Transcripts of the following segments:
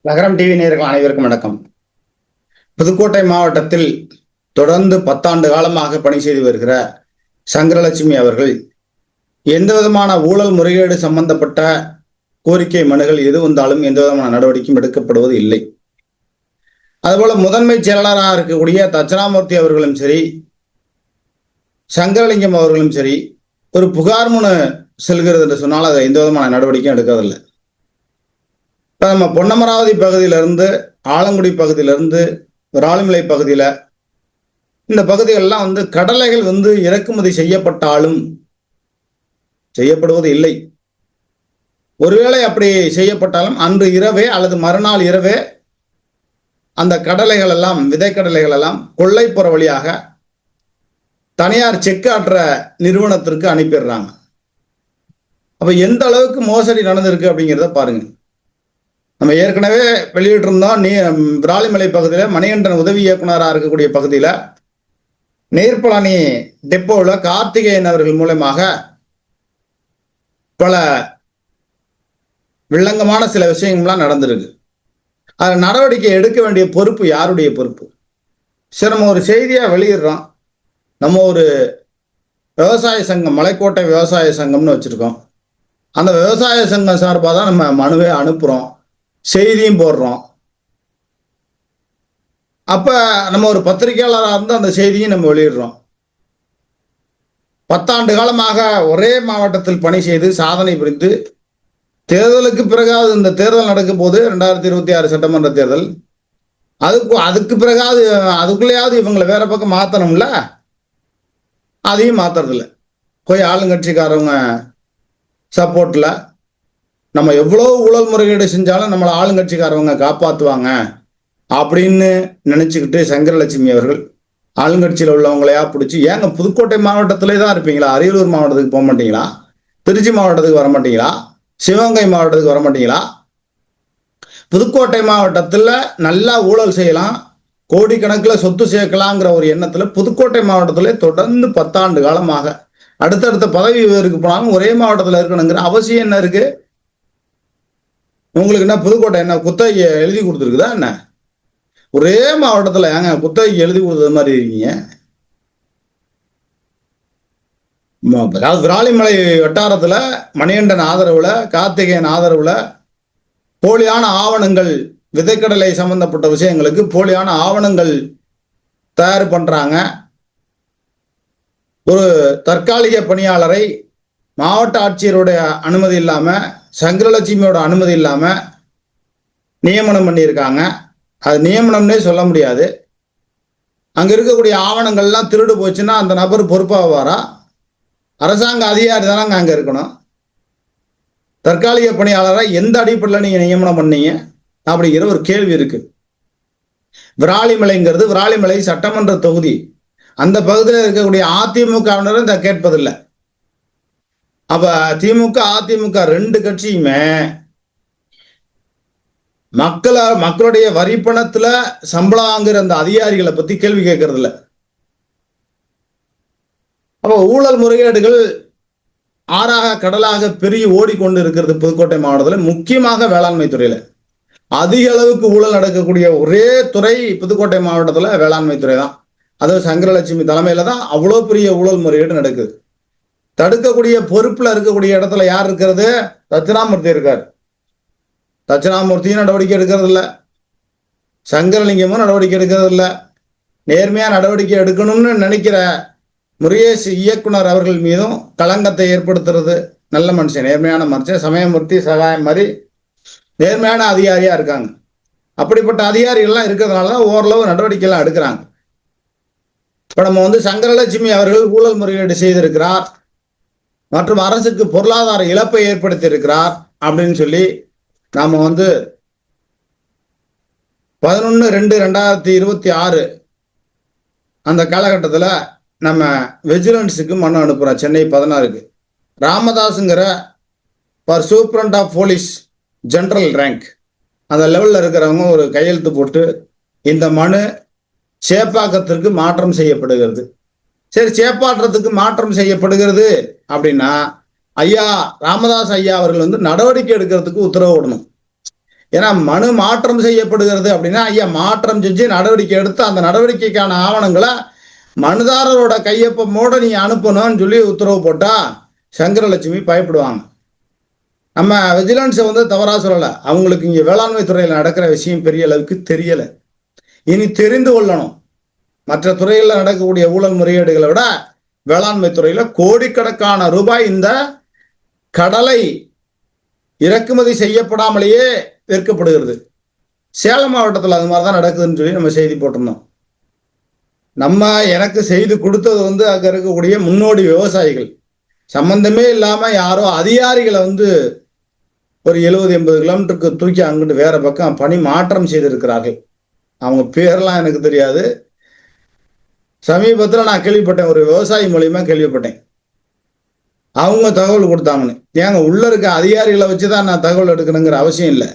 நகரம் டிவி நேயர்கள் அனைவருக்கும் வணக்கம். புதுக்கோட்டை மாவட்டத்தில் தொடர்ந்து 10 காலமாக பணி செய்து வருகிற சங்கரலட்சுமி அவர்கள் எந்த விதமான ஊழல் முறைகேடு சம்பந்தப்பட்ட கோரிக்கை மனுகள் எது வந்தாலும் எந்த விதமான நடவடிக்கையும் எடுக்கப்படுவது இல்லை. அதுபோல முதன்மை செயலாளராக இருக்கக்கூடிய தட்சணாமூர்த்தி அவர்களும் சரி, சங்கரலிங்கம் அவர்களும் சரி, ஒரு புகார் மனு செல்கிறது என்று சொன்னால் அதை எந்த விதமான நடவடிக்கையும் எடுக்கிறதில்லை. நம்ம பொன்னமராவதி பகுதியிலிருந்து, ஆலங்குடி பகுதியிலிருந்து, விராலிமலை பகுதியில், இந்த பகுதிகளெல்லாம் கடலைகள் இறக்குமதி செய்யப்பட்டாலும் செய்யப்படுவது இல்லை. ஒருவேளை அப்படி செய்யப்பட்டாலும் அன்று இரவே அல்லது மறுநாள் இரவே அந்த கடலைகள் எல்லாம், விதைக்கடலைகள் எல்லாம் கொள்ளைப்புற வழியாக தனியார் செக் ஆற்ற நிறுவனத்திற்கு அனுப்பிடுறாங்க. அப்ப எந்த அளவுக்கு மோசடி நடந்திருக்கு அப்படிங்கிறத பாருங்க. நம்ம ஏற்கனவே வெளியிட்டிருந்தோம். விராலிமலை பகுதியில் மணிகண்டன் உதவி இயக்குநராக இருக்கக்கூடிய பகுதியில் நீர்ப்பழனி டெப்போவில் கார்த்திகேயன் அவர்கள் மூலமாக பல வில்லங்கமான சில விஷயங்கள்லாம் நடந்திருக்கு. அதில் நடவடிக்கை எடுக்க வேண்டிய பொறுப்பு யாருடைய பொறுப்பு? சரி, நம்ம ஒரு செய்தியாக வெளியிடுறோம். நம்ம ஒரு விவசாய சங்கம், மலைக்கோட்டை விவசாய சங்கம்னு வச்சுருக்கோம். அந்த விவசாய சங்கம் சார்பாக தான் நம்ம மனுவே அனுப்புகிறோம், செய்தியும் போடுறோம். அப்ப நம்ம ஒரு பத்திரிகையாளராக இருந்து அந்த செய்தியும் நம்ம வெளியிடுறோம். 10 ஆண்டு காலமாக ஒரே மாவட்டத்தில் பணி செய்து சாதனை புரிந்து தேர்தலுக்கு பிறகு இந்த தேர்தல் நடக்கும் போது 2026 சட்டமன்ற தேர்தல், அதுக்கு பிறகு அதுக்குள்ளேயாவது இவங்களை வேற பக்கம் மாத்தணும்ல, அதையும் மாத்துறதில்ல. போய் ஆளுங்கட்சிக்காரவங்க சப்போர்ட்ல நம்ம எவ்வளோ ஊழல் முறைகேடு செஞ்சாலும் நம்மளை ஆளுங்கட்சிக்காரவங்க காப்பாற்றுவாங்க அப்படின்னு நினச்சிக்கிட்டு சங்கரலட்சுமி அவர்கள் ஆளுங்கட்சியில் உள்ளவங்களையா பிடிச்சி, ஏங்க புதுக்கோட்டை மாவட்டத்திலே தான் இருப்பீங்களா? அரியலூர் மாவட்டத்துக்கு போக மாட்டீங்களா? திருச்சி மாவட்டத்துக்கு வர மாட்டீங்களா? சிவகங்கை மாவட்டத்துக்கு வர மாட்டீங்களா? புதுக்கோட்டை மாவட்டத்தில் நல்லா ஊழல் செய்யலாம், கோடிக்கணக்கில் சொத்து சேர்க்கலாங்கிற ஒரு எண்ணத்தில் புதுக்கோட்டை மாவட்டத்திலே தொடர்ந்து 10 ஆண்டு காலமாக அடுத்தடுத்த பதவி இருக்கு போனாலும் ஒரே மாவட்டத்தில் இருக்கணுங்கிற அவசியம் என்ன இருக்கு? உங்களுக்கு என்ன புதுக்கோட்டை என்ன குத்தகை எழுதி கொடுத்துருக்குதா என்ன? ஒரே மாவட்டத்தில் ஏங்க குத்தகை எழுதி கொடுத்தது மாதிரி இருக்கீங்க? விராலிமலை வட்டாரத்தில் மணிகண்டன் ஆதரவுல, கார்த்திகேயன் ஆதரவுல போலியான ஆவணங்கள், விதைக்கடலை சம்பந்தப்பட்ட விஷயங்களுக்கு போலியான ஆவணங்கள் தயார் பண்றாங்க. ஒரு தற்காலிக பணியாளரை மாவட்ட ஆட்சியருடைய அனுமதி இல்லாம, சங்கரலட்சுமியோட அனுமதி இல்லாம நியமனம் பண்ணியிருக்காங்க. அது நியமனம்னே சொல்ல முடியாது. அங்க இருக்கக்கூடிய ஆவணங்கள்லாம் திருடு போச்சுன்னா அந்த நபர் பொறுப்பாவாரா? அரசாங்க அதிகாரி தானங்க அங்க இருக்கணும். தற்காலிக பணியாளரை எந்த அடிப்படையில் நீங்க நியமனம் பண்ணீங்க அப்படிங்கிற ஒரு கேள்வி இருக்கு. விராலிமலைங்கிறது விராலிமலை சட்டமன்ற தொகுதி. அந்த பகுதியில் இருக்கக்கூடிய அதிமுகவினரும் இதை கேட்பதில்லை. அப்ப திமுக அதிமுக 2 கட்சியுமே மக்களுடைய வரி பணத்துல சம்பளம் வாங்குற அந்த அதிகாரிகளை பத்தி கேள்வி கேட்கறது இல்லை. அப்ப ஊழல் முறைகேடுகள் ஆறாக கடலாக பெருகி ஓடிக்கொண்டு இருக்கிறது புதுக்கோட்டை மாவட்டத்தில். முக்கியமாக வேளாண்மை துறையில அதிக அளவுக்கு ஊழல் நடக்கக்கூடிய ஒரே துறை புதுக்கோட்டை மாவட்டத்தில் வேளாண்மை துறை தான். அதுவும் சங்கரலட்சுமி தலைமையில தான் அவ்வளோ பெரிய ஊழல் முறைகேடு நடக்குது. தடுக்கக்கூடிய பொறுப்புல இருக்கக்கூடிய இடத்துல யார் இருக்கிறது? தட்சிணாமூர்த்தி இருக்கார். தட்சிணாமூர்த்தியும் நடவடிக்கை எடுக்கிறது இல்லை, சங்கரலிங்கமும் நடவடிக்கை எடுக்கிறது இல்லை. நேர்மையா நடவடிக்கை எடுக்கணும்னு நினைக்கிற முருகேஷ் இயக்குனர் அவர்கள் மீதும் களங்கத்தை ஏற்படுத்துறது. நல்ல மனுஷன், நேர்மையான மனுஷன், சமயமூர்த்தி சகாயம் மாதிரி நேர்மையான அதிகாரியா இருக்காங்க. அப்படிப்பட்ட அதிகாரிகள்லாம் இருக்கிறதுனாலதான் ஓரளவு நடவடிக்கை எல்லாம் எடுக்கிறாங்க. இப்ப நம்ம சங்கரலட்சுமி அவர்கள் ஊழல் முறைகேடு செய்திருக்கிறார் மற்றும் அரசுக்கு பொருளாதார இழப்பை ஏற்படுத்தி இருக்கிறார் அப்படின்னு சொல்லி நாம 11/2/2026 அந்த காலகட்டத்தில் நம்ம விஜிலன்ஸுக்கு மனு அனுப்புறோம். சென்னை 16க்கு ராமதாஸுங்கிற for superintendent of police general rank அந்த லெவலில் இருக்கிறவங்க ஒரு கையெழுத்து போட்டு இந்த மனு சேப்பாக்கத்திற்கு மாற்றம் செய்யப்படுகிறது. சரி, சேப்பாற்றத்துக்கு மாற்றம் செய்யப்படுகிறது அப்படின்னா ஐயா ராமதாஸ் ஐயா அவர்கள் நடவடிக்கை எடுக்கிறதுக்கு உத்தரவு விடணும். ஏன்னா மனு மாற்றம் செய்யப்படுகிறது அப்படின்னா ஐயா மாற்றம் செஞ்சு நடவடிக்கை எடுத்து அந்த நடவடிக்கைக்கான ஆவணங்களை மனுதாரரோட கையொப்பமோட நீ அனுப்பணும்னு சொல்லி உத்தரவு போட்டா சங்கரலட்சுமி பயப்படுவாங்க. நம்ம விஜிலன்ஸை தவறா சொல்லலை, அவங்களுக்கு இங்கே வேளாண்மை துறையில் நடக்கிற விஷயம் பெரிய அளவுக்கு தெரியலை. இனி தெரிந்து கொள்ளணும். மற்ற துறைகளில் நடக்கக்கூடிய ஊழல் முறைகேடுகளை விட வேளாண்மை துறையில கோடிக்கணக்கான ரூபாய் இந்த கடலை இறக்குமதி செய்யப்படாமலேயே விற்கப்படுகிறது. சேலம் மாவட்டத்தில் அது மாதிரிதான் நடக்குதுன்னு சொல்லி நம்ம செய்தி போட்டிருந்தோம். எனக்கு செய்து கொடுத்தது அங்க இருக்கக்கூடிய முன்னோடி விவசாயிகள், சம்பந்தமே இல்லாம யாரோ அதிகாரிகளை ஒரு 70-80 கிலோமீட்டருக்கு தூக்கி அங்கிட்டு வேற பக்கம் பணி மாற்றம் செய்திருக்கிறார்கள். அவங்க பேரெல்லாம் எனக்கு தெரியாது. சமீபத்தில் நான் கேள்விப்பட்டேன், ஒரு விவசாயி மூலியமா கேள்விப்பட்டேன். அவங்க தகவல் கொடுத்தாங்கன்னு. ஏங்க உள்ள இருக்க அதிகாரிகளை வச்சுதான் நான் தகவல் எடுக்கணுங்கிற அவசியம் இல்லை.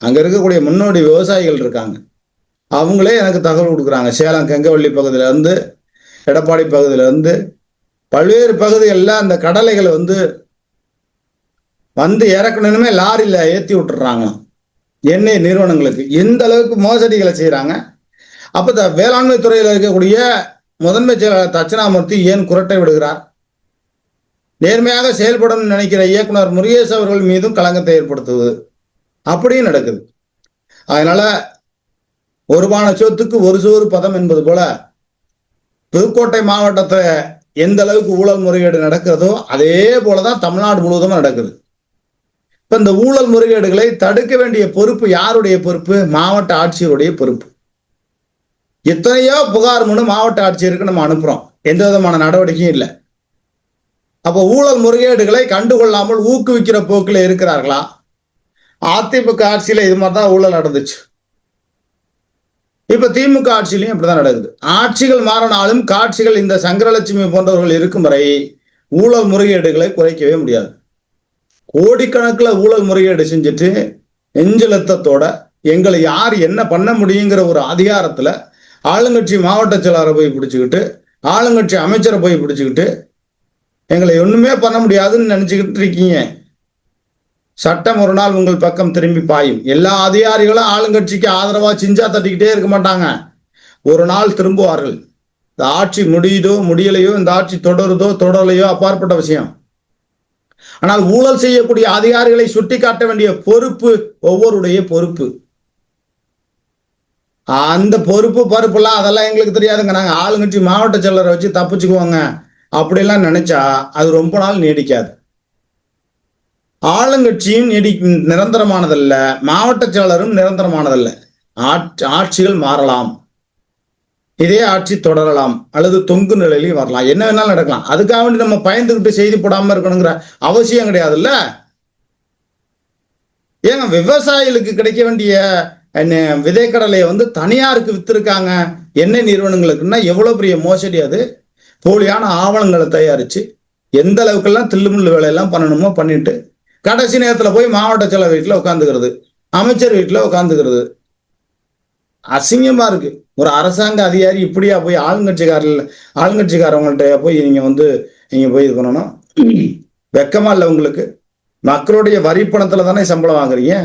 அங்க இருக்கக்கூடிய முன்னோடி விவசாயிகள் இருக்காங்க, அவங்களே எனக்கு தகவல் கொடுக்குறாங்க. சேலம் கெங்கவள்ளி பகுதியில இருந்து, எடப்பாடி பகுதியில இருந்து, பல்வேறு பகுதிகளில் அந்த கடலைகளை இறக்கணுமே லாரியில ஏற்றி விட்டுறாங்க. எண்ணெய் நிறுவனங்களுக்கு எந்த அளவுக்கு மோசடிகளை செய்யறாங்க. அப்ப வேளாண்மை துறையில் இருக்கக்கூடிய முதன்மை செயலாளர் தட்சிணாமூர்த்தி ஏன் குரட்டை விடுகிறார்? நேர்மையாக செயல்படும் நினைக்கிற இயக்குனர் முருகேஷ் அவர்கள் மீதும் களங்கத்தை ஏற்படுத்துவது அப்படியும் நடக்குது. அதனால ஒருபான சொத்துக்கு ஒரு சோறு பதம் என்பது போல புதுக்கோட்டை மாவட்டத்தை எந்த அளவுக்கு ஊழல் முறைகேடு நடக்கிறதோ அதே போலதான் தமிழ்நாடு முழுவதும் நடக்குது. இப்ப இந்த ஊழல் முறைகேடுகளை தடுக்க வேண்டிய பொறுப்பு யாருடைய பொறுப்பு? மாவட்ட ஆட்சியருடைய பொறுப்பு. எத்தனையோ புகார் மனு மாவட்ட ஆட்சியருக்கு நம்ம அனுப்புறோம், எந்த விதமான நடவடிக்கையும் இல்லை. அப்போ ஊழல் முறைகேடுகளை கண்டுகொள்ளாமல் ஊக்குவிக்கிற போக்கில் இருக்கிறார்களா? அதிமுக ஆட்சியில இது மாதிரிதான் ஊழல் நடந்துச்சு. இப்ப திமுக ஆட்சியிலையும் இப்படிதான் நடக்குது. ஆட்சிகள் மாறினாலும் காட்சிகள் இந்த சங்கரலட்சுமி போன்றவர்கள் இருக்கும் வரை ஊழல் முறைகேடுகளை குறைக்கவே முடியாது. கோடிக்கணக்கில் ஊழல் முறைகேடு செஞ்சுட்டு நெஞ்சலத்தோட எங்களை யார் என்ன பண்ண முடியுங்கிற ஒரு அதிகாரத்துல ஆளுங்கட்சி மாவட்ட செயலாளரை போய் பிடிச்சுக்கிட்டு, ஆளுங்கட்சி அமைச்சரை போய் பிடிச்சுக்கிட்டு எங்களை ஒண்ணுமே பண்ண முடியாதுன்னு நினைச்சுக்கிட்டு இருக்கீங்க. சட்டம் ஒரு நாள் உங்கள் பக்கம் திரும்பி பாயும். எல்லா அதிகாரிகளும் ஆளுங்கட்சிக்கு ஆதரவா சிஞ்சா தட்டிக்கிட்டே இருக்க மாட்டாங்க. ஒரு நாள் திரும்புவார்கள். இந்த ஆட்சி முடியுதோ முடியலையோ, இந்த ஆட்சி தொடருதோ தொடரலையோ அப்பாற்பட்ட விஷயம். ஆனால் ஊழல் செய்யக்கூடிய அதிகாரிகளை சுட்டி காட்ட வேண்டிய பொறுப்பு ஒவ்வொருடைய பொறுப்பு. அந்த பொறுப்புலாம் அதெல்லாம் எங்களுக்கு தெரியாதுங்க, நாங்க ஆளுங்கட்சி மாவட்ட செயலரை வச்சு தப்பிச்சுக்குவாங்க அப்படிலாம் நினைச்சா அது ரொம்ப நாள் நீடிக்காது. ஆளுங்கட்சியும் நிரந்தரமானதல்ல, மாவட்ட செயலரும் நிரந்தரமானதல்ல. ஆட்சிகள் மாறலாம், இதே ஆட்சி தொடரலாம், அல்லது தொங்கு நிலையிலையும் வரலாம், என்ன வேணாலும் நடக்கலாம். அதுக்காக வேண்டி நம்ம பயந்துகிட்டு செய்தி போடாம இருக்கணுங்கிற அவசியம் கிடையாதுல்ல. ஏங்க விவசாயிகளுக்கு கிடைக்க வேண்டிய விதைக்கடலையை தனியாருக்கு வித்திருக்காங்க எண்ணெய் நிறுவனங்களுக்குன்னா எவ்வளவு பெரிய மோசடி அது. போலியான ஆவணங்களை தயாரிச்சு எந்த அளவுக்கெல்லாம் தில்லுமுள்ளு வேலையெல்லாம் பண்ணணுமோ பண்ணிட்டு கடைசி நேரத்துல போய் மாவட்ட செயலர் வீட்டுல உட்காந்துக்கிறது, அமைச்சர் வீட்டுல உட்காந்துக்கிறது. அசிங்கமா இருக்கு. ஒரு அரசாங்க அதிகாரி இப்படியா போய் ஆளுங்கட்சிக்காரவங்கள்ட்ட போய் நீங்க போய் இது பண்ணணும்? வெக்கமா இல்லை உங்களுக்கு? மக்களுடைய வரி பணத்துல தானே சம்பளம் வாங்குறீங்க.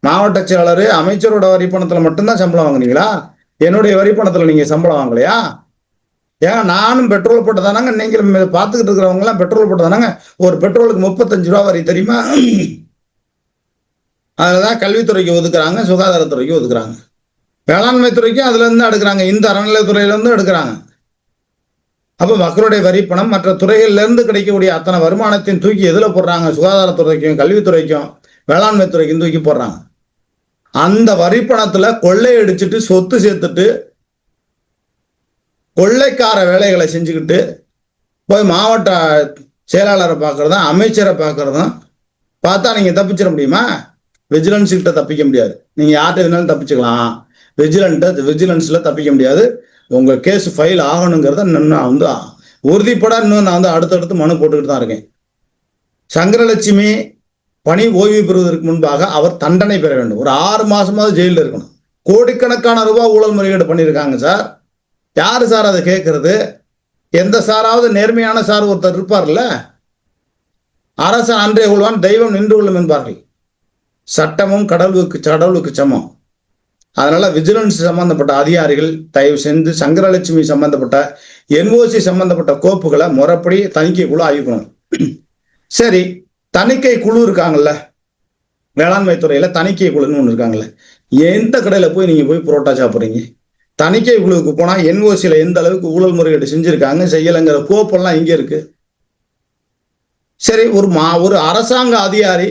மாவட்ட செயலாளர் அமைச்சரோட வரி பணத்துல மட்டும்தான் சம்பளம் வாங்குறீங்களா? என்னுடைய வரி பணத்துல நீங்க சம்பளம் வாங்கலையா? ஏன் நானும் பெட்ரோல் போட்டு தானாங்க, நீங்களும் பார்த்துக்கிட்டு இருக்கிறவங்க எல்லாம் பெட்ரோல் போட்டு தானாங்க. ஒரு பெட்ரோலுக்கு 35 ரூபா வரி தெரியுமா? அதுலதான் கல்வித்துறைக்கு ஒதுக்குறாங்க, சுகாதாரத்துறைக்கு ஒதுக்குறாங்க, வேளாண்மை துறைக்கும் அதுல இருந்து எடுக்கிறாங்க, இந்த அறநிலையத்துறையில இருந்து எடுக்கிறாங்க. அப்ப மக்களுடைய வரி பணம் மற்ற துறைகள்ல இருந்து கிடைக்கக்கூடிய அத்தனை வருமானத்தையும் தூக்கி எதுல போடுறாங்க? சுகாதாரத்துறைக்கும் கல்வித்துறைக்கும் வேளாண்மை துறைக்கும் தூக்கி போடுறாங்க. அந்த வரி பணத்துல கொள்ளையடிச்சிட்டு சொத்து சேர்த்துட்டு கொள்ளைக்கார வேலைகளை செஞ்சுக்கிட்டு போய் மாவட்ட செயலாளரை பார்க்கறதும் அமைச்சரை பார்க்கறதும் பார்த்தா நீங்க தப்பிச்சிட முடியுமா? விஜிலன்ஸ் கிட்ட தப்பிக்க முடியாது. நீங்க யார்கிட்ட வேணாலும் தப்பிச்சுக்கலாம், விஜிலன்ஸ்ல தப்பிக்க முடியாது. உங்க கேஸ் ஃபைல் ஆகணுங்கிறத நான் உறுதிப்பட நான் அடுத்தடுத்து மனு போட்டுக்கிட்டு தான் இருக்கேன். சங்கரலட்சுமி பணி ஓய்வு பெறுவதற்கு முன்பாக அவர் தண்டனை பெற வேண்டும். ஒரு 6 மாசமாவது ஜெயிலில் இருக்கணும். கோடிக்கணக்கான ரூபாய் ஊழல் முறைகேடு பண்ணியிருக்காங்க சார். யாரு சார் அதை கேட்கறது? எந்த சாராவது நேர்மையான சார் ஒருத்தர் இருப்பார்ல, அரசன் அன்றே கொள்வான் தெய்வம் நின்று கொள்ளும் என்பார்கள். சட்டமும் கடவுளுக்கு சமம். அதனால விஜிலன்ஸ் சம்பந்தப்பட்ட அதிகாரிகள் தயவு செஞ்சு சங்கரலட்சுமி சம்பந்தப்பட்ட என்ஓசி சம்பந்தப்பட்ட கோப்புகளை முறைப்படி தணிக்கை குழு ஆய்வுக்கணும். சரி, தணிக்கை குழு இருக்காங்கல்ல, வேளாண்மை துறையில தணிக்கை குழுன்னு ஒன்று இருக்காங்கல்ல, எந்த கடையில போய் நீங்க போய் புரோட்டா சாப்பிட்றீங்க? தணிக்கை குழுவுக்கு போனா என்ஓசியில எந்த அளவுக்கு ஊழல் முறைகேடு செஞ்சிருக்காங்க செய்யலைங்கிற கோப்பெல்லாம் இங்க இருக்கு. சரி, ஒரு அரசாங்க அதிகாரி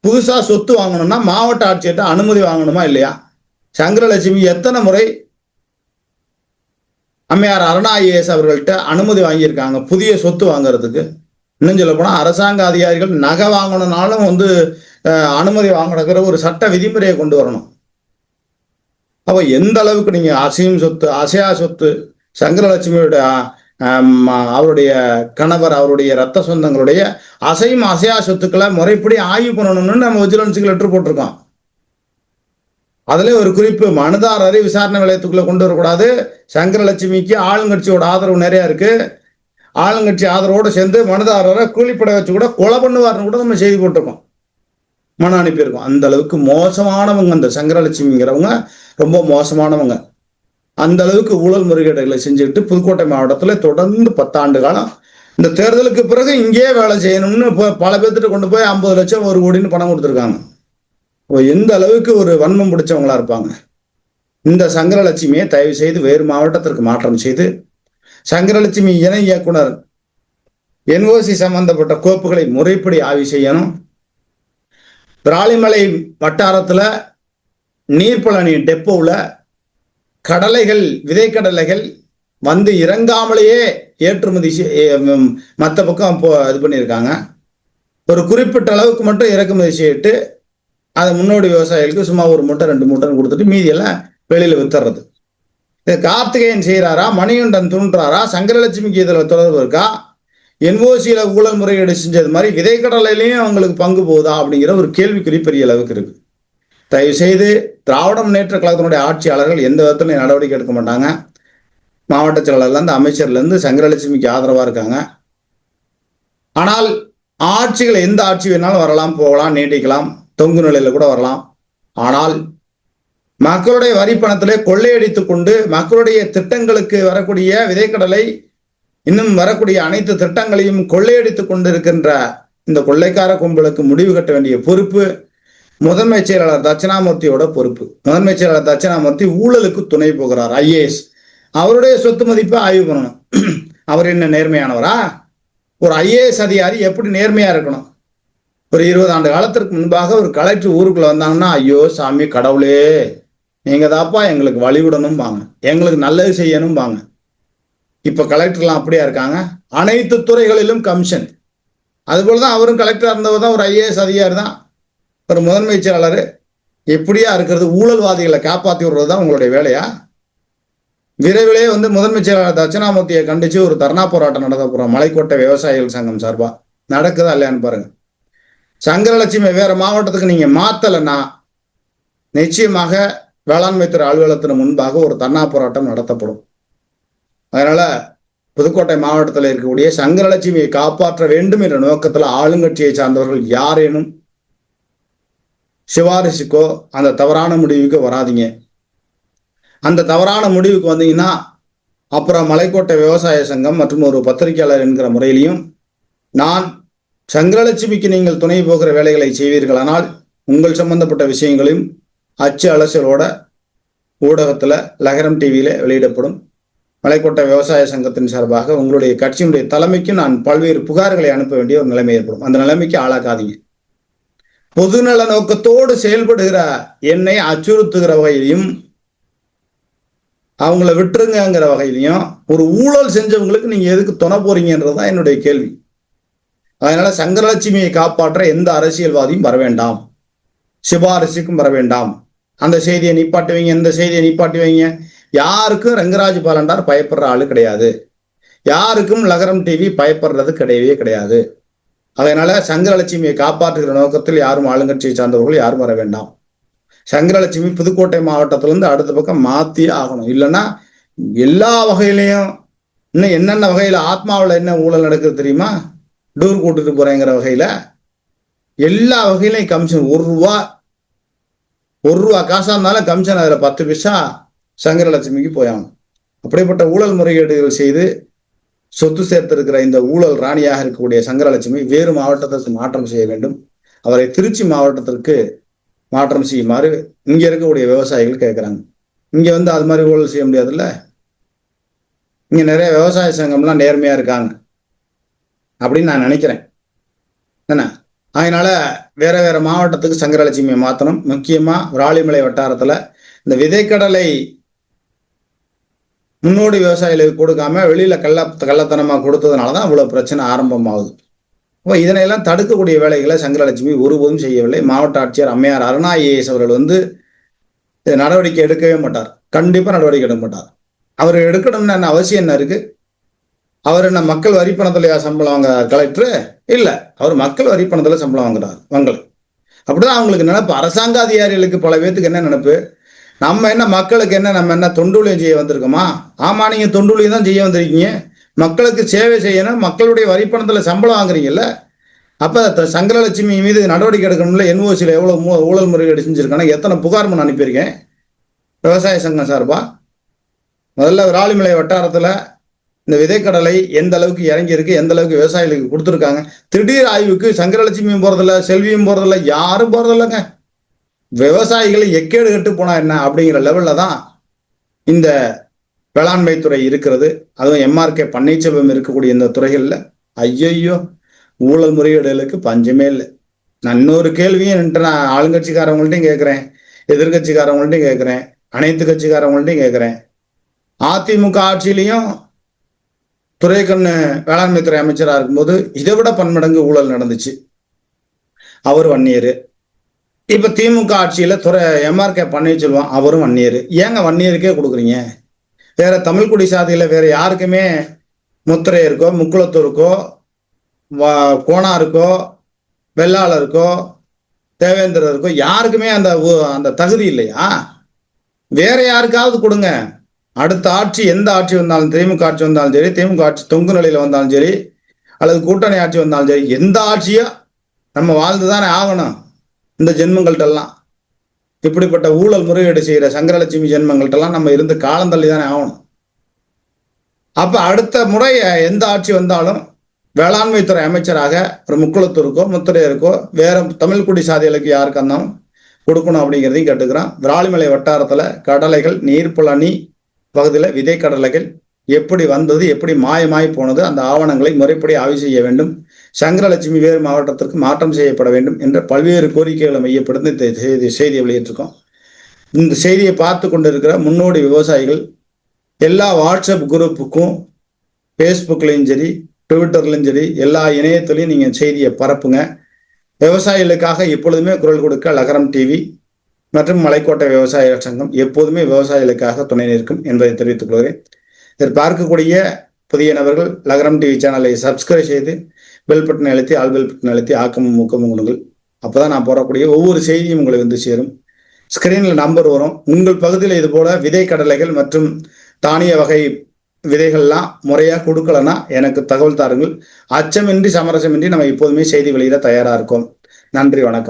புதுசா சொத்து வாங்கணும்னா மாவட்ட ஆட்சியர்கிட்ட அனுமதி வாங்கணுமா இல்லையா? சங்கரலட்சுமி எத்தனை முறை அம்மையார் அருணா ஐஏஎஸ் அவர்கள்ட்ட அனுமதி வாங்கியிருக்காங்க புதிய சொத்து வாங்குறதுக்கு? இன்னும் சொல்ல போனா அரசாங்க அதிகாரிகள் நகை வாங்கணும்னாலும் அனுமதி வாங்கணுங்கிற ஒரு சட்ட விதிமுறையை கொண்டு வரணும். அப்போ எந்த அளவுக்கு நீங்க அசையும் சொத்து அசையா சொத்து சங்கரலட்சுமியோட அவருடைய கணவர் அவருடைய ரத்த சொந்தங்களுடைய அசையும் அசையா சொத்துக்களை முறைப்படி ஆய்வு பண்ணணும்னு நம்ம விஜிலன்ஸுக்கு லெட்டர் போட்டிருக்கோம். அதுல ஒரு குறிப்பு, மனுதாரரை விசாரணை நிலையத்துக்குள்ள கொண்டு வரக்கூடாது. சங்கரலட்சுமிக்கு ஆளுங்கட்சியோட ஆதரவு நிறைய இருக்கு. ஆளுங்கட்சி ஆதரவோடு சேர்ந்து மனுதாரரை கூலிப்படை வச்சு கூட கொலை பண்ணுவார்னு கூட நம்ம செய்தி போட்டிருக்கோம், மனு அனுப்பியிருக்கோம். அந்த அளவுக்கு மோசமானவங்க அந்த சங்கரலட்சுமிங்கிறவங்க, ரொம்ப மோசமானவங்க. அந்த அளவுக்கு ஊழல் முறைகேடுகளை செஞ்சுக்கிட்டு புதுக்கோட்டை மாவட்டத்தில் தொடர்ந்து 10 ஆண்டு காலம் இந்த தேர்தலுக்கு பிறகு இங்கேயே வேலை செய்யணும்னு பல பேர்த்திட்ட கொண்டு போய் 50 லட்சம் 1 கோடின்னு பணம் கொடுத்துருக்காங்க. எந்த அளவுக்கு ஒரு வன்மம் பிடிச்சவங்களா இருப்பாங்க. இந்த சங்கரலட்சுமியை தயவு செய்து வேறு மாவட்டத்திற்கு மாற்றம் செய்து சங்கரலட்சுமி இணை இயக்குனர் என்ஓசி சம்பந்தப்பட்ட கோப்புகளை முறைப்படி ஆய்வு செய்யணும். விராலிமலை வட்டாரத்துல நீர்ப்பழனி டெப்போவில் கடலைகள் விதைக்கடலைகள் வந்து இறங்காமலேயே ஏற்றுமதி மற்ற பக்கம் இது பண்ணியிருக்காங்க. ஒரு குறிப்பிட்ட அளவுக்கு மட்டும் இறக்குமதி செய்யிட்டு அதை முன்னோடி விவசாயிகளுக்கு சும்மா 1 மூட்டை 2 மூட்டைன்னு கொடுத்துட்டு மீதியெல்லாம் வெளியில வித்துறது. கார்த்திகேயன் செய்யறாரா, மணிகண்டன் தூண்டுறாரா, சங்கரலட்சுமிக்கு இதுல தொடர்பு இருக்கா, என்ஓசியில ஊழல் முறையீடு செஞ்சது மாதிரி விதைக்கடலையிலையும் அவங்களுக்கு பங்கு போகுதா அப்படிங்கிற ஒரு கேள்விக்குறி பெரிய அளவுக்கு இருக்கு. தயவு செய்து திராவிட முன்னேற்ற கழகத்தினுடைய ஆட்சியாளர்கள் எந்த விதத்திலையும் நடவடிக்கை எடுக்க மாட்டாங்க. மாவட்ட செயலாளர்லேருந்து அமைச்சர்லேருந்து சங்கரலட்சுமிக்கு ஆதரவா இருக்காங்க. ஆனால் ஆட்சிகள் எந்த ஆட்சி வேணாலும் வரலாம், போகலாம், நீட்டிக்கலாம், தொங்கு நிலையில கூட வரலாம். ஆனால் மக்களுடைய வரி பணத்திலே கொள்ளையடித்து கொண்டு மக்களுடைய திட்டங்களுக்கு வரக்கூடிய விதைக்கடலை இன்னும் வரக்கூடிய அனைத்து திட்டங்களையும் கொள்ளையடித்து கொண்டிருக்கின்ற இந்த கொள்ளைக்கார கும்பலுக்கு முடிவு கட்ட வேண்டிய பொறுப்பு முதன்மை செயலாளர் தட்சிணாமூர்த்தியோட பொறுப்பு. முதன்மை செயலாளர் தட்சிணாமூர்த்தி ஊழலுக்கு துணை போகிறார். ஐஏஎஸ் அவருடைய சொத்து மதிப்பை ஆய்வு பண்ணணும். அவர் என்ன நேர்மையானவரா? ஒரு ஐஏஎஸ் அதிகாரி எப்படி நேர்மையா இருக்கணும்? ஒரு 20 ஆண்டு காலத்திற்கு முன்பாக ஒரு கலெக்டர் ஊருக்குள்ள வந்தாங்கன்னா, ஐயோ சாமி கடவுளே, நீங்க தாப்பா எங்களுக்கு வழிவிடணும் பாங்க, எங்களுக்கு நல்லது செய்யணும் பாங்க. இப்ப கலெக்டர்லாம் அப்படியா இருக்காங்க? அனைத்து துறைகளிலும் கமிஷன். அதுபோலதான் அவரும் கலெக்டரா இருந்தவர் தான் ஒரு ஐஏஎஸ் அதிகாரி தான், ஒரு முதன்மை செயலாளர். எப்படியா இருக்கிறது? ஊழல்வாதிகளை காப்பாற்றி விடுறது தான் உங்களுடைய வேலையா? விரைவிலே முதன்மை செயலாளர் தட்சிணாமூர்த்தியை கண்டிச்சு ஒரு தர்ணா போராட்டம் நடத்த போறோம் மலைக்கோட்டை விவசாயிகள் சங்கம் சார்பா. நடக்குதா இல்லையான்னு பாருங்க. சங்கரலட்சுமி வேற மாவட்டத்துக்கு நீங்க மாத்தலைன்னா நிச்சயமாக வேளாண்மை துறை அலுவலகத்தின் முன்பாக ஒரு தர்ணா போராட்டம் நடத்தப்படும். அதனால புதுக்கோட்டை மாவட்டத்தில் இருக்கக்கூடிய சங்கரலட்சுமியை காப்பாற்ற வேண்டும் என்ற நோக்கத்தில் ஆளுங்கட்சியை சார்ந்தவர்கள் யாரேனும் சிபாரிசுக்கோ அந்த தவறான முடிவுக்கு வராதிங்க. அந்த தவறான முடிவுக்கு வந்தீங்கன்னா அப்புறம் மலைக்கோட்டை விவசாய சங்கம் மற்றும் ஒரு பத்திரிகையாளர் என்கிற முறையிலையும் நான் சங்கரலட்சுமிக்கு நீங்கள் துணை போகிற வேலைகளை செய்வீர்களானால் உங்கள் சம்பந்தப்பட்ட விஷயங்களையும் அச்சு அலசலோட ஊடகத்துல லகரம் டிவியில வெளியிடப்படும். மலைக்கோட்டை விவசாய சங்கத்தின் சார்பாக உங்களுடைய கட்சியினுடைய தலைமைக்கு நான் பல்வேறு புகார்களை அனுப்ப வேண்டிய ஒரு நிலைமை ஏற்படும். அந்த நிலைமைக்கு ஆளாக்காதீங்க. பொதுநல நோக்கத்தோடு செயல்படுகிற என்னை அச்சுறுத்துகிற வகையிலையும் அவங்கள விட்டுருங்கிற வகையிலையும் ஒரு ஊழல் செஞ்சவங்களுக்கு நீங்க எதுக்கு துணை போறீங்கன்றதுதான் என்னுடைய கேள்வி. அதனால சங்கரலட்சுமியை காப்பாற்ற எந்த அரசியல்வாதியும் வர வேண்டாம், சிபாரிசுக்கும் வர வேண்டாம். அந்த செய்தியை நிப்பாட்டி வைங்க, எந்த செய்தியை நிப்பாட்டி வைங்க. யாருக்கும் ரங்கராஜ் பாலண்டார் பயப்படுற ஆளு கிடையாது, யாருக்கும் லகரம் டிவி பயப்படுறது கிடையவே கிடையாது. அதனால சங்கரலட்சுமியை காப்பாற்றுகிற நோக்கத்தில் யாரும் ஆளுங்கட்சியை சார்ந்தவர்கள் யாரும் வர வேண்டாம். சங்கரலட்சுமி புதுக்கோட்டை மாவட்டத்திலிருந்து அடுத்த பக்கம் மாத்தியே ஆகணும். இல்லைன்னா எல்லா வகையிலையும் இன்னும் என்னென்ன வகையில ஆத்மாவில் என்ன ஊழல் நடக்குது தெரியுமா? டூர் கூட்டுட்டு போறேங்கிற வகையில எல்லா வகையிலையும் கமிஷன் 1 ரூபா ரூபா காசா இருந்தாலும் கமிஷன் அதில் 10 பைசா சங்கரலட்சுமிக்கு போயாகணும். அப்படிப்பட்ட ஊழல் முறைகேடுகள் செய்து சொத்து சேர்த்திருக்கிற இந்த ஊழல் ராணியாக இருக்கக்கூடிய சங்கரலட்சுமி வேறு மாவட்டத்திற்கு மாற்றம் செய்ய வேண்டும். அவரை திருச்சி மாவட்டத்திற்கு மாற்றம் செய்யுமாறு இங்க இருக்கக்கூடிய விவசாயிகள் கேட்கிறாங்க. இங்க அது மாதிரி ஊழல் செய்ய முடியாதுல்ல. இங்க நிறைய விவசாய சங்கம்லாம் நேர்மையா இருக்காங்க அப்படின்னு நான் நினைக்கிறேன். என்ன அதனால வேற வேற மாவட்டத்துக்கு சங்கரலட்சுமியை மாற்றணும். முக்கியமா விராலிமலை வட்டாரத்துல இந்த விதைக்கடலை முன்னோடி விவசாயிகளுக்கு கொடுக்காம வெளியில கள்ளத்தனமா கொடுத்ததுனாலதான் இவ்வளவு பிரச்சனை ஆரம்பமாகுது. அப்போ இதனையெல்லாம் தடுக்கக்கூடிய வேலைகளை சங்கரலட்சுமி ஒருபோதும் செய்யவில்லை. மாவட்ட ஆட்சியர் அம்மையார் அருணா ஐஏஎஸ் அவர்கள் நடவடிக்கை எடுக்கவே மாட்டார். கண்டிப்பா நடவடிக்கை எடுக்க மாட்டார். அவர் எடுக்கணும்னு என்ன அவசியம் என்ன இருக்கு? அவர் என்ன மக்கள் வரி பணத்துல சம்பளம் வாங்குறார் கலெக்டர்? இல்ல, அவர் மக்கள் வரி பணத்துல சம்பளம் வாங்குறார் வங்கல். அப்படிதான் அவங்களுக்கு நினைப்பு. அரசாங்க அதிகாரிகளுக்கு பல பேத்துக்கு என்ன நினைப்பு? நம்ம என்ன மக்களுக்கு என்ன, நம்ம என்ன தொண்டுலியம் செய்ய வந்திருக்கோமா? ஆமா, நீங்க தொண்டுலியம் தான் செய்ய வந்திருக்கீங்க. மக்களுக்கு சேவை செய்யணும். மக்களுடைய வரி பணத்துல சம்பளம் வாங்குறீங்கல்ல. அப்ப சங்கரலட்சுமி மீது நடவடிக்கை எடுக்கணும்ல. என்ஓசியில் எவ்வளவு ஊழல் முறைகேடு செஞ்சிருக்காங்க, எத்தனை புகார் மனு அனுப்பியிருக்கேன் விவசாய சங்கம் சார்பா. முதல்ல விராலிமலை வட்டாரத்துல இந்த விதைக்கடலை எந்த அளவுக்கு இறங்கி இருக்கு, எந்த அளவுக்கு விவசாயிகளுக்கு கொடுத்துருக்காங்க. திடீர் ஆய்வுக்கு சங்கரலட்சுமியும் போறதில்ல, செல்வியும் போறதில்ல, யாரும் போறதில்லைங்க. விவசாயிகளை எக்கேடு கட்டு போனா என்ன அப்படிங்கிற லெவல்ல தான் இந்த வேளாண்மை துறை இருக்கிறது. அதுவும் எம்ஆர்கே பன்னீர்செல்வம் இருக்கக்கூடிய இந்த துறைகள்ல ஐயோ ஊழல் முறைகேடுகளுக்கு பஞ்சமே இல்லை. நான் இன்னொரு கேள்வியும் நான் ஆளுங்கட்சிக்காரவங்கள்ட்டையும் கேட்கிறேன், எதிர்கட்சிக்காரவங்கள்ட்டையும் கேட்கிறேன், அனைத்து கட்சிக்காரவங்கள்ட்டையும் கேட்கிறேன். அதிமுக ஆட்சியிலையும் துரைக்கண்ணு வேளாண்மை துறை அமைச்சராக இருக்கும்போது இதை விட பன்மடங்கு ஊழல் நடந்துச்சு. அவர் வன்னியர். இப்ப திமுக ஆட்சியில எம்ஆர்கே பன்னீர்செல்வம் அவரும் வன்னியர். ஏங்க வன்னியருக்கே கொடுக்குறீங்க? வேற தமிழ்குடி சாதியில வேற யாருக்குமே முத்திரையருக்கோ, முக்குளத்தூருக்கோ, கோணாருக்கோ, வெள்ளாளருக்கோ, தேவேந்திரருக்கோ யாருக்குமே அந்த தகுதி இல்லையா? வேற யாருக்காவது கொடுங்க. அடுத்த ஆட்சி எந்த ஆட்சி வந்தாலும், திமுக ஆட்சி வந்தாலும் சரி, திமுக ஆட்சி தொங்கு நிலையில வந்தாலும் சரி, அல்லது கூட்டணி ஆட்சி வந்தாலும் சரி, எந்த ஆட்சியோ நம்ம வாழ்ந்துதானே ஆகணும். இந்த ஜென்மங்கள்ட்டெல்லாம் இப்படிப்பட்ட ஊழல் முறையீடு செய்யற சங்கரலட்சுமி ஜென்மங்கள்ட்டெல்லாம் நம்ம இருந்து காலந்தள்ளி தானே ஆகணும். அப்ப அடுத்த முறை எந்த ஆட்சி வந்தாலும் வேளாண்மை துறை அமைச்சராக ஒரு முக்குளத்தூருக்கோ, முத்திரையருக்கோ, வேற தமிழ்குடி சாதிகளுக்கு யாருக்கு இருந்தாலும் கொடுக்கணும் அப்படிங்கிறதையும் கேட்டுக்கிறோம். விராலிமலை வட்டாரத்துல கடலைகள், நீர்ப்புலனி பகுதியில் விதை கடலைகள் எப்படி வந்தது, எப்படி மாயமாய் போனது, அந்த ஆவணங்களை முறைப்படி ஆய்வு செய்ய வேண்டும். சங்கரலட்சுமி வேறு மாவட்டத்திற்கு மாற்றம் செய்யப்பட வேண்டும் என்ற பல்வேறு கோரிக்கைகளை மையப்படுத்தி இந்த செய்தியை வெளியிட்டிருக்கோம். இந்த செய்தியை பார்த்து கொண்டிருக்கிற முன்னோடி விவசாயிகள் எல்லா வாட்ஸ்அப் குரூப்புக்கும், ஃபேஸ்புக்லையும் சரி, ட்விட்டர்லையும் சரி, எல்லா இணையத்திலையும் நீங்க செய்தியை பரப்புங்க. விவசாயிகளுக்காக எப்பொழுதுமே குரல் கொடுக்க லகரம் டிவி மற்றும் மலைக்கோட்டை விவசாய சங்கம் எப்போதுமே விவசாயிகளுக்காக துணை நிற்கும் என்பதை தெரிவித்துக் கொள்கிறேன். இதில் பார்க்கக்கூடிய புதிய நபர்கள் லகரம் டிவி சேனலை சப்ஸ்கிரைப் செய்து பெல் பட்டன் அழுத்தி, ஆல் பெல் பட்டன் அழுத்தி ஆக்கமும் ஊக்கமும் கொடுங்கள். அப்போதான் நான் போடக்கூடிய ஒவ்வொரு செய்தியும் உங்களை சேரும். ஸ்கிரீனில் நம்பர் வரும். உங்கள் பகுதியில் இது போல விதை கடலைகள் மற்றும் தானிய வகை விதைகள்லாம் முறையா கொடுக்கலன்னா எனக்கு தகவல் தாருங்கள். அச்சமின்றி சமரசமின்றி நம்ம எப்போதுமே செய்தி வெளியிட தயாரா இருக்கோம். நன்றி, வணக்கம்.